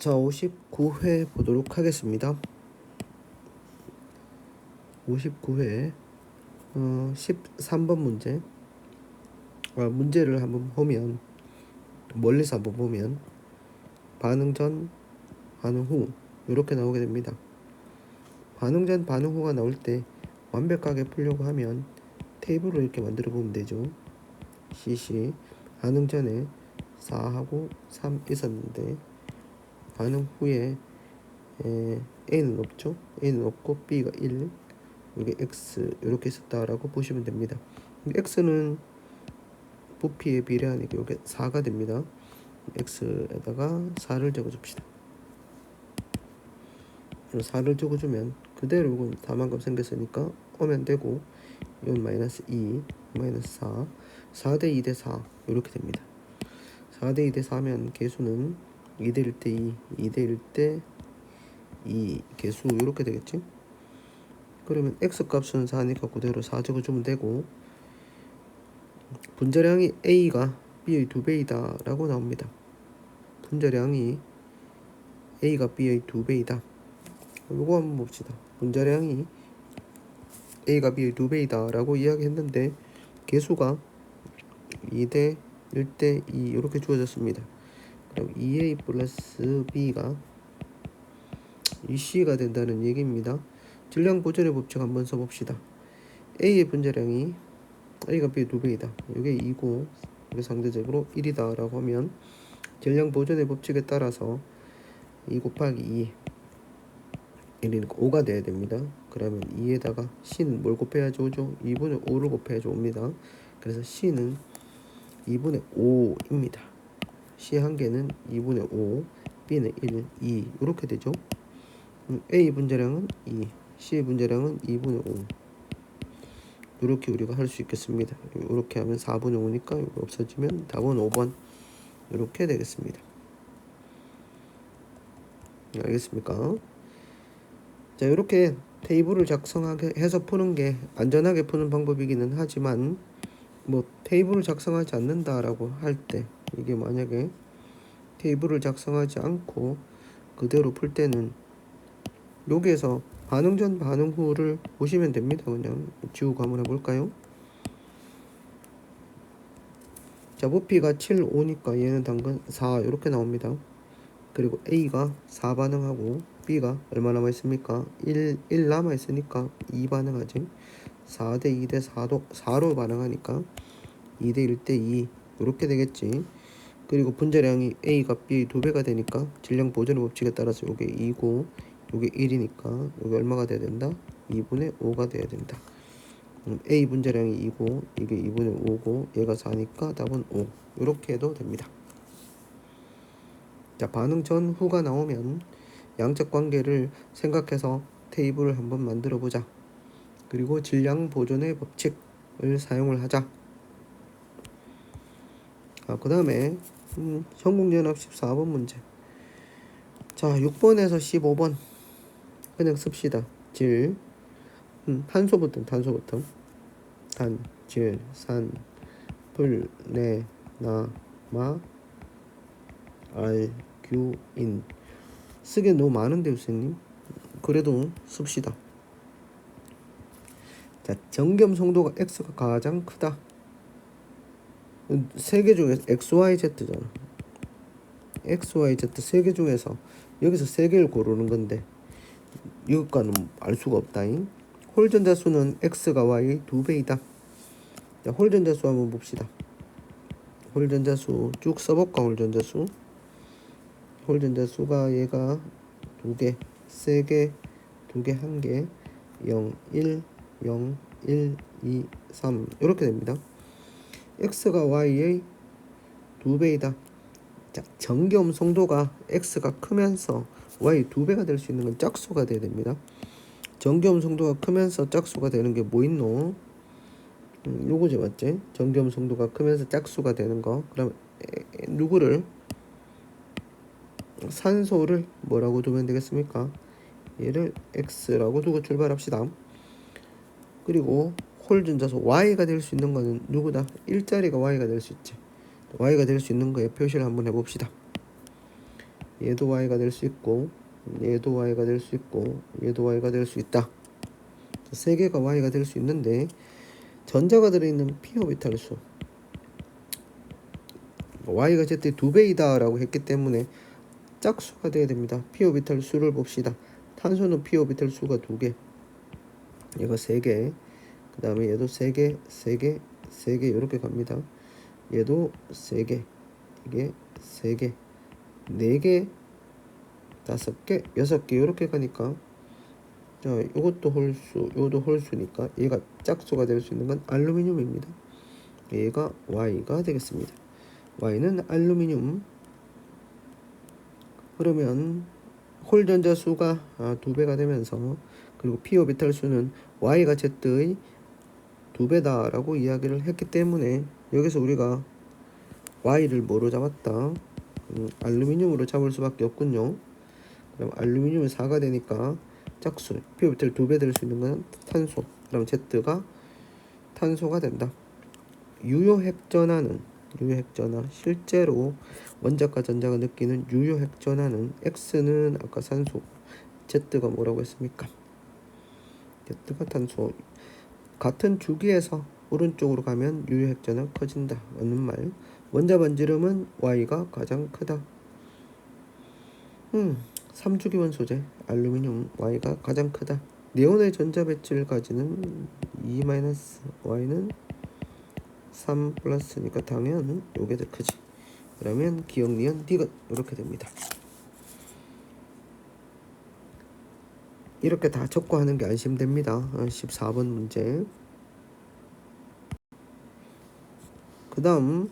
자, 59회 보도록 하겠습니다. 59회 13번 문제. 문제를 한번 보면, 멀리서 한번 보면 반응 전, 반응 후 이렇게 나오게 됩니다. 반응 전, 반응 후가 나올 때 완벽하게 풀려고 하면 테이블을 이렇게 만들어 보면 되죠. CC 반응 전에 4하고 3 있었는데 반응 후에 A는 없죠. A는 없고 B가 1, 이게 X 이렇게 있었다라고 보시면 됩니다. X는 부피에 비례하니까 이게 4가 됩니다. X에다가 4를 적어줍시다. 4를 적어주면 그대로 이건 4만큼 생겼으니까 오면 되고, 이건 마이너스 2, 마이너스 4, 4대 2대 4 이렇게 됩니다. 4대 2대 4면 개수는 2대 1 대 2, 2대 1 대 2 개수 이렇게 되겠지. 그러면 x 값은 4니까 그대로 4 적어주면 되고, 분자량이 a가 b의 2배이다 라고 나옵니다. 분자량이 a가 b의 2배이다. 요거 한번 봅시다. 분자량이 a가 b의 2배이다 라고 이야기했는데 개수가 2대 1대 2 이렇게 주어졌습니다. 그럼 2a 플러스 b가 2c가 된다는 얘기입니다. 질량 보존의 법칙 한번 써봅시다. a의 분자량이 a가 b의 2배이다. 이게 2고 이게 상대적으로 1이다 라고 하면 질량 보존의 법칙에 따라서 2 곱하기 2 1이니까 5가 돼야 됩니다. 그러면 2에다가 c는 뭘 곱해야지 5죠? 2분의 5를 곱해야지 5입니다. 그래서 c는 2분의 5입니다. c 한 개는 2분의 5, b는 1, 2 이렇게 되죠. a 분자량은 2, c의 분자량은 2분의 5. 이렇게 우리가 할 수 있겠습니다. 이렇게 하면 4분의 5니까 이거 없어지면 답은 5번 이렇게 되겠습니다. 알겠습니까? 자, 이렇게 테이블을 작성하게 해서 푸는 게 안전하게 푸는 방법이기는 하지만, 뭐 테이블을 작성하지 않는다라고 할 때, 이게 만약에 테이블을 작성하지 않고 그대로 풀 때는 여기에서 반응 전 반응 후를 보시면 됩니다. 그냥 지우고 한번 해볼까요? 자, 부피가 7, 5니까 얘는 당근 4 이렇게 나옵니다. 그리고 A가 4 반응하고 B가 얼마 남아있습니까? 1 남아있으니까 2 반응하지. 4대 2대 4로 반응하니까 2대 1 대 2 이렇게 되겠지. 그리고 분자량이 A가 B의 2배가 되니까 질량 보존의 법칙에 따라서 이게 2고 이게 1이니까 이게 얼마가 돼야 된다? 2분의 5가 돼야 된다. A 분자량이 2고 이게 2분의 5고 얘가 4니까 답은 5 이렇게 해도 됩니다. 자, 반응 전 후가 나오면 양적 관계를 생각해서 테이블을 한번 만들어 보자. 그리고 질량 보존의 법칙을 사용을 하자. 그 다음에 성공연합 14번 문제. 자, 6번에서 15번 그냥 씁시다. 질 탄소부터 단, 질, 산, 불, 내, 나, 마, 알, 규, 인. 쓰기 너무 많은데요, 선생님. 그래도 씁시다. 자, 정겸 송도가 x가 가장 크다. 세 개 중에서 XYZ잖아. XYZ 세 개 중에서 여기서 세 개를 고르는 건데 이것과는 알 수가 없다잉. 홀전자 수는 x가 y 2배이다. 자, 홀전자 수 한번 봅시다. 홀전자 수 쭉 써볼까? 홀전자 수. 홀전자 수가 얘가 2개, 3개, 2개, 1개, 0, 1, 0, 1, 2, 3 이렇게 됩니다. x가 y의 2배이다. 자, 정겸 송도가 x가 크면서 y 2배가 될 수 있는 건 짝수가 돼야 됩니다. 정겸 송도가 크면서 짝수가 되는 게 뭐 있노? 요거지 맞지? 정겸 송도가 크면서 짝수가 되는 거. 그럼 누구를 산소를 뭐라고 두면 되겠습니까? 얘를 x라고 두고 출발합시다. 그리고 홀전자수 y가 될 수 있는 거는 누구다? 일자리가 y가 될 수 있지. y가 될 수 있는 거에 표시를 한번 해봅시다. 얘도 y가 될 수 있고 얘도 y가 될 수 있고 얘도 y가 될 수 있다. 세 개가 y가 될 수 있는데 전자가 들어있는 p 오비탈 수 y가 z의 2배이다 라고 했기 때문에 짝수가 돼야 됩니다. p 오비탈 수를 봅시다. 탄소는 p 오비탈 수가 2개, 얘가 3개, 그 다음에 얘도 3개, 3개, 3개 이렇게 갑니다. 얘도 3개, 이게 3개, 4개, 5개, 6개 이렇게 가니까 자, 이것도 홀수, 이것도 홀수니까 얘가 짝수가 될 수 있는 건 알루미늄입니다. 얘가 Y가 되겠습니다. Y는 알루미늄. 그러면 홀 전자 수가 2배가 되면서 그리고 p 오비탈 수는 Y가 Z의 2배다 라고 이야기를 했기 때문에 여기서 우리가 Y를 뭐로 잡았다? 알루미늄으로 잡을 수밖에 없군요. 그럼 알루미늄은 4가 되니까 짝수 p 오비탈 2배 될 수 있는 건 탄소. 그럼 Z가 탄소가 된다. 유효핵전하는 실제로 원자과 전자가 느끼는 유효핵전하는 X는 아까 산소, Z가 뭐라고 했습니까? Z가 탄소. 같은 주기에서 오른쪽으로 가면 유효핵전은 커진다. 맞는 말. 원자 반지름은 Y가 가장 크다. 3주기원 소재 알루미늄 Y가 가장 크다. 네온의 전자 배치를 가지는 2-Y는 3 플러스니까 당연 요게 더 크지. 그러면 기억 니은 디귿 이렇게 됩니다. 이렇게 다 적고 하는 게 안심됩니다. 14번 문제. 그 다음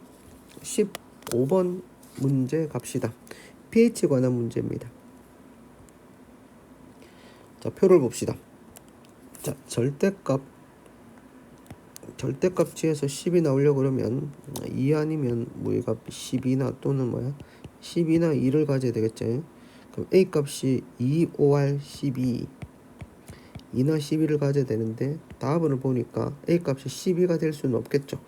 15번 문제 갑시다. pH 관한 문제입니다. 자, 표를 봅시다. 자, 절대값치에서 10이 나오려고 그러면 2 아니면 무의값 12나 또는 12나 2를 가져야 되겠지. 그럼 A 값이 2, 5R, 12 2나 12를 가져야 되는데 답을 보니까 A 값이 12가 될 수는 없겠죠.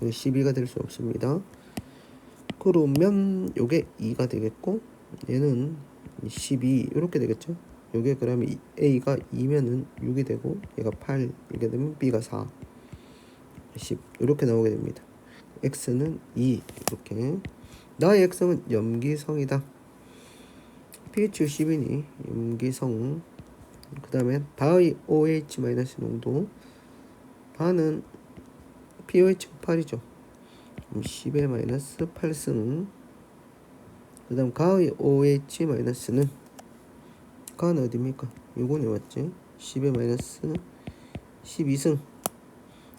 12가 될 수 없습니다. 그러면 요게 2가 되겠고 얘는 12 이렇게 되겠죠. 요게 그러면 A가 2면은 6이 되고 얘가 8 이렇게 되면 B가 4 10 이렇게 나오게 됩니다. X는 2 이렇게. 나의 X는 염기성이다. pH 10이니 염기성. 그 다음에 바의 OH- 농도. 바는 pOH가 8이죠. 10의 마이너스 8승. 그 다음 가의 OH-는 가는 어디입니까? 요거네 맞지? 10의 마이너스 12승.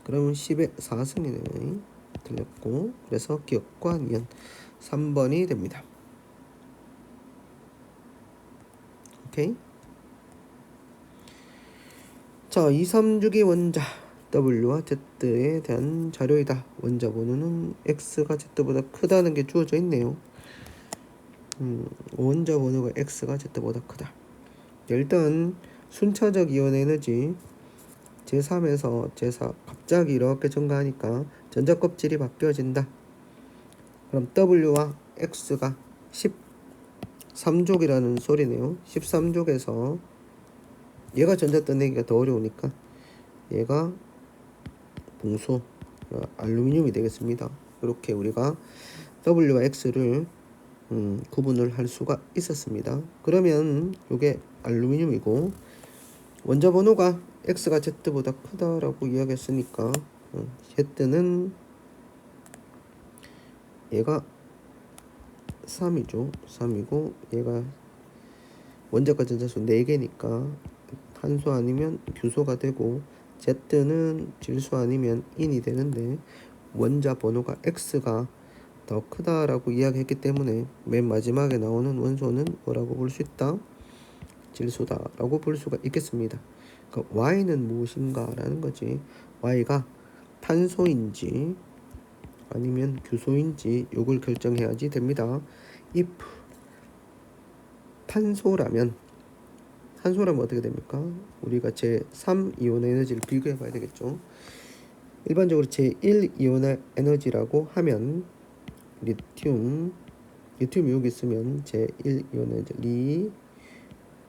그러면 10의 4승이네. 틀렸고 그래서 기억과 니은 3번이 됩니다. 오케이. 자, 2, 3주기 원자 W와 Z에 대한 자료이다. 원자 번호는 X가 Z보다 크다는 게 주어져 있네요. 원자 번호가 X가 Z보다 크다. 일단 순차적 이온 에너지 제3에서 제4 갑자기 이렇게 증가하니까 전자 껍질이 바뀌어진다. 그럼 W와 X가 13족이라는 소리네요. 13족에서 얘가 전자 떠내기가 더 어려우니까 얘가 봉소 알루미늄이 되겠습니다. 이렇게 우리가 W와 X를 구분을 할 수가 있었습니다. 그러면 이게 알루미늄이고 원자 번호가 X가 Z보다 크다라고 이야기했으니까 Z는 얘가 3이죠. 3이고 얘가 원자과 전자수 4개니까 탄소 아니면 규소가 되고 Z는 질소 아니면 인이 되는데 원자 번호가 X가 더 크다라고 이야기했기 때문에 맨 마지막에 나오는 원소는 뭐라고 볼 수 있다? 질소다라고 볼 수가 있겠습니다. 그러니까 Y는 무엇인가 라는 거지. Y가 탄소인지 아니면 규소인지 요걸 결정해야지 됩니다. if 탄소라면 어떻게 됩니까? 우리가 제3 이온의 에너지를 비교해 봐야 되겠죠. 일반적으로 제1 이온의 에너지라고 하면 리튬, 리튬이 여기 있으면 제1이온 에너지 리,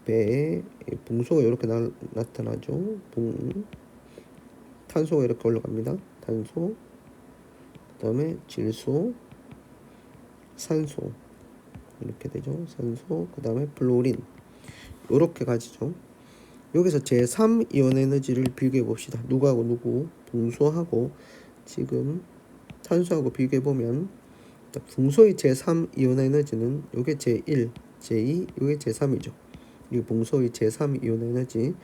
배, 붕소가 이렇게 나타나죠. 탄소가 이렇게 올라갑니다. 탄소, 그 다음에 질소, 산소 이렇게 되죠. 산소, 그 다음에 플로린 이렇게 가지죠. 여기서 제3이온 에너지를 비교해 봅시다. 누구하고 누구? 붕소하고 지금 탄소하고 비교해 보면 붕소의 제3이온 에너지는 요게 제1, 제2, 요게 제3이죠. 이 붕소의 제3이온 에너지,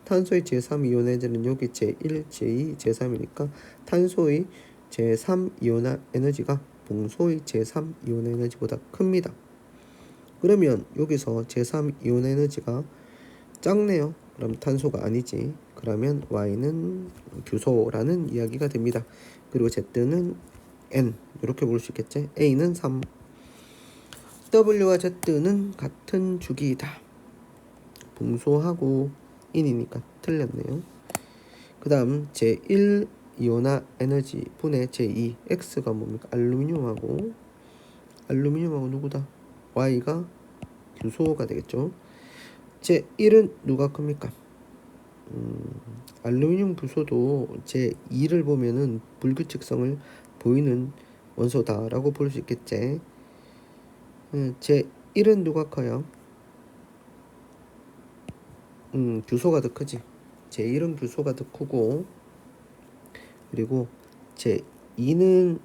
탄소의 제3이온 에너지는 여기 제1, 제2, 제3이니까 탄소의 제3이온 에너지가 붕소의 제3이온 에너지보다 큽니다. 그러면 여기서 제3이온 에너지가 작네요. 그럼 탄소가 아니지. 그러면 Y는 규소라는 이야기가 됩니다. 그리고 Z는 N 이렇게 볼 수 있겠지. A는 3, W와 Z는 같은 주기이다. 붕소하고 인이니까 틀렸네요. 그 다음 제1이온화 에너지 분의 제2 X가 뭡니까? 알루미늄하고 누구다? Y가 규소가 되겠죠. 제1은 누가 큽니까? 알루미늄 규소도 제2를 보면은 불규칙성을 보이는 원소다라고 볼 수 있겠지. 제1은 누가 커요? 규소가 더 크지. 제1은 규소가 더 크고, 그리고 제2는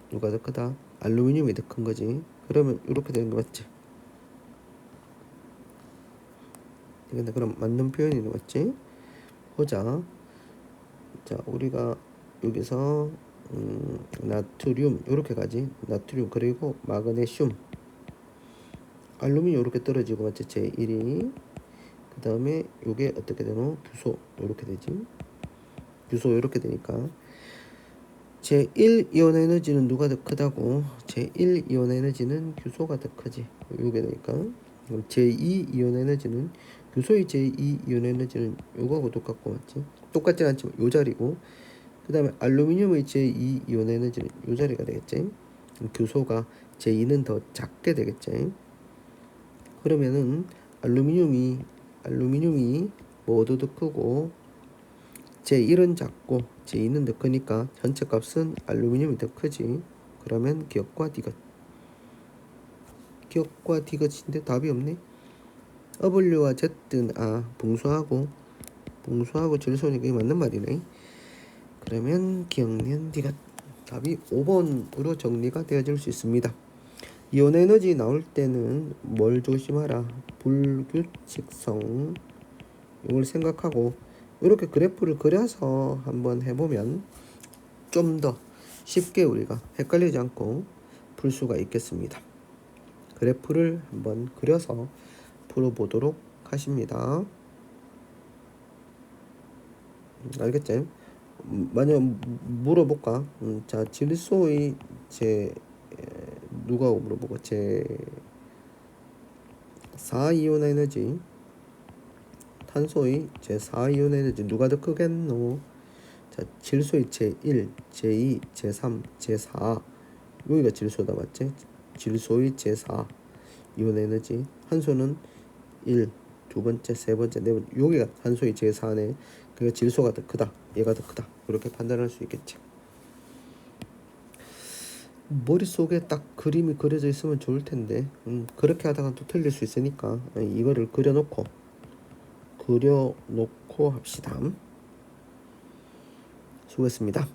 누가 더 크다? 알루미늄이 더 큰 거지. 그러면 이렇게 되는 거 맞지? 근데 그럼 맞는 표현이 맞지? 보자. 자, 우리가 여기서 나트륨 이렇게 가지. 나트륨 그리고 마그네슘, 알루미늄 이렇게 떨어지고 맞지? 제1이. 그 다음에 요게 어떻게 되노? 규소 이렇게 되지. 규소 이렇게 되니까 제1이온 에너지는 누가 더 크다고? 제1이온 에너지는 규소가 더 크지. 요게 되니까 그럼 제2이온 에너지는 규소의 제2이온 에너지는 요거하고 똑같고 맞지? 똑같진 않지만 요 자리고, 그 다음에 알루미늄의 제2이온 에너지는 요 자리가 되겠지. 규소가 제2는 더 작게 되겠지. 그러면은 알루미늄이 뭐도 더 크고 제1은 작고 제2는 더 크니까 전체 값은 알루미늄이 더 크지. 그러면 기억과 디귿인데 답이 없네. W와 Z는 붕소하고 질소니까 이게 맞는 말이네. 그러면 기억년 디귿 답이 5번으로 정리가 되어질 수 있습니다. 이온 에너지 나올 때는 뭘 조심하라? 불규칙성. 이걸 생각하고 이렇게 그래프를 그려서 한번 해보면 좀 더 쉽게 우리가 헷갈리지 않고 풀 수가 있겠습니다. 그래프를 한번 그려서 풀어보도록 하십니다. 알겠지? 만약 물어볼까? 자, 질소의 누가 물어보고 제4이온 에너지, 탄소의 제4이온 에너지 누가 더 크겠노? 자, 질소의 제1, 제2, 제3, 제4 여기가 질소다 맞지? 질소의 제4 이온 에너지, 한소는 1, 두 번째, 세 번째, 네 번째, 여기가 한소의 제4네. 그러니까 질소가 더 크다, 얘가 더 크다, 이렇게 판단할 수 있겠지. 머릿속에 딱 그림이 그려져 있으면 좋을 텐데 그렇게 하다가 또 틀릴 수 있으니까 이거를 그려놓고 합시다. 수고했습니다.